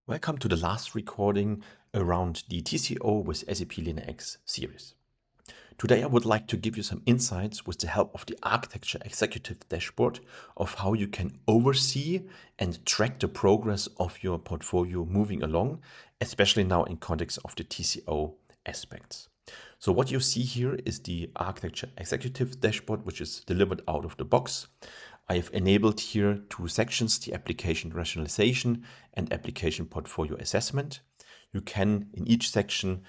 Welcome to the last recording around the TCO with SAP LeanIX series. Today I would like to give you some insights with the help of the Architecture Executive Dashboard of how you can oversee and track the progress of your portfolio moving along, especially now in context of the TCO aspects. So what you see here is the Architecture Executive Dashboard, which is delivered out of the box. I have enabled here two sections, the application rationalization and application portfolio assessment. You can, in each section,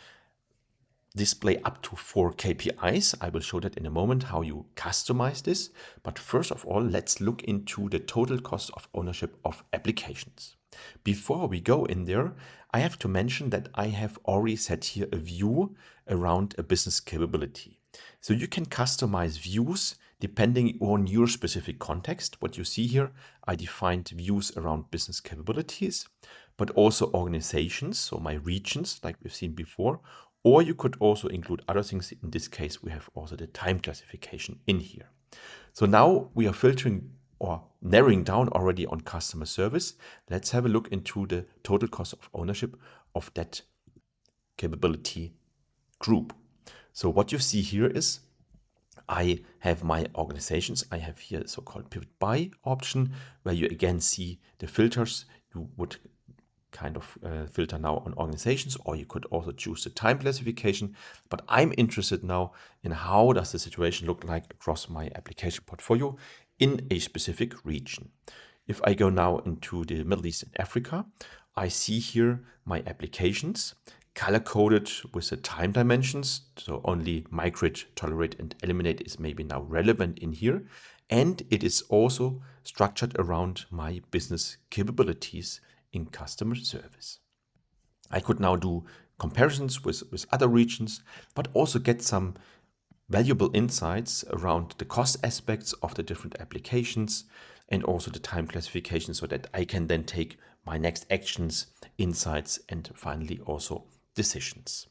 display up to 4 KPIs. I will show that in a moment how you customize this. But first of all, let's look into the total cost of ownership of applications. Before we go in there, I have to mention that I have already set here a view around a business capability. So you can customize views depending on your specific context. What you see here, I defined views around business capabilities, but also organizations, so my regions like we've seen before, or you could also include other things. In this case, we have also the time classification in here. So now we are filtering or narrowing down already on customer service. Let's have a look into the total cost of ownership of that capability group. So what you see here is I have my organizations. I have here a so-called pivot by option where you again see the filters. You would kind of filter now on organizations, or you could also choose the time classification. But I'm interested now in how does the situation look like across my application portfolio in a specific region. If I go now into the Middle East and Africa, I see here my applications color-coded with the time dimensions. So only migrate, tolerate, and eliminate is maybe now relevant in here. And it is also structured around my business capabilities in customer service. I could now do comparisons with other regions, but also get some valuable insights around the cost aspects of the different applications and also the time classification, so that I can then take my next actions, insights, and finally also decisions.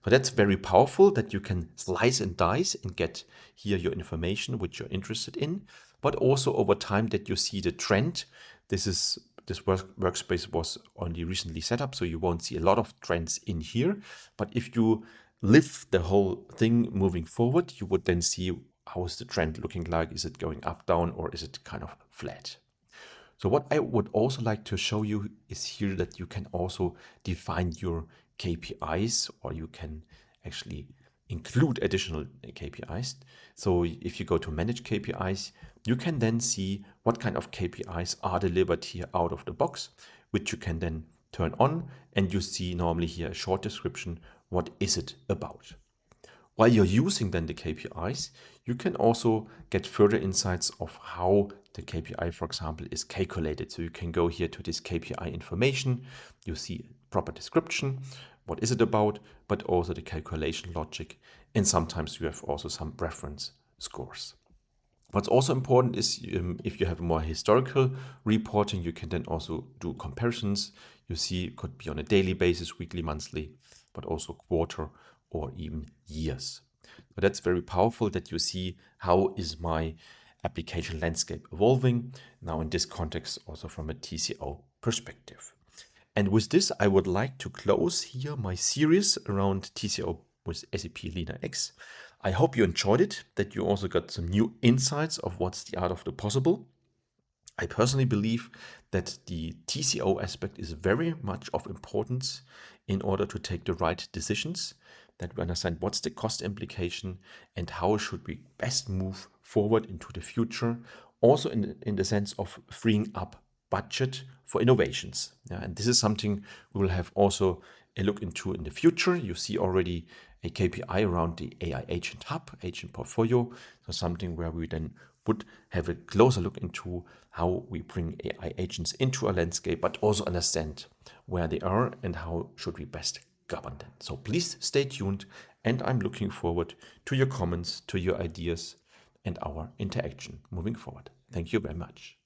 So that's very powerful that you can slice and dice and get here your information which you're interested in, but also over time that you see the trend. This workspace was only recently set up, so you won't see a lot of trends in here. But if you live the whole thing moving forward, you would then see how is the trend looking like. Is it going up, down, or is it kind of flat? So what I would also like to show you is here that you can also define your KPIs, or you can actually include additional KPIs. So if you go to manage KPIs, you can then see what kind of KPIs are delivered here out of the box, which you can then turn on, and you see normally here a short description. What is it about? While you're using then the KPIs, you can also get further insights of how the KPI, for example, is calculated. So you can go here to this KPI information. You see proper description. What is it about? But also the calculation logic. And sometimes you have also some reference scores. What's also important is if you have more historical reporting, you can then also do comparisons. You see it could be on a daily basis, weekly, monthly, but also quarter or even years. But that's very powerful that you see how is my application landscape evolving now in this context, also from a TCO perspective. And with this, I would like to close here my series around TCO with SAP LeanIX. I hope you enjoyed it, that you also got some new insights of what's the art of the possible. I personally believe that the TCO aspect is very much of importance in order to take the right decisions, that we understand what's the cost implication and how should we best move forward into the future, also in the sense of freeing up budget for innovations. Yeah, and this is something we will have also a look into in the future. You see already a KPI around the AI Agent Hub, Agent Portfolio, so something where we then would have a closer look into how we bring AI agents into a landscape, but also understand where they are and how should we best govern them. So please stay tuned, and I'm looking forward to your comments, to your ideas, and our interaction moving forward. Thank you very much.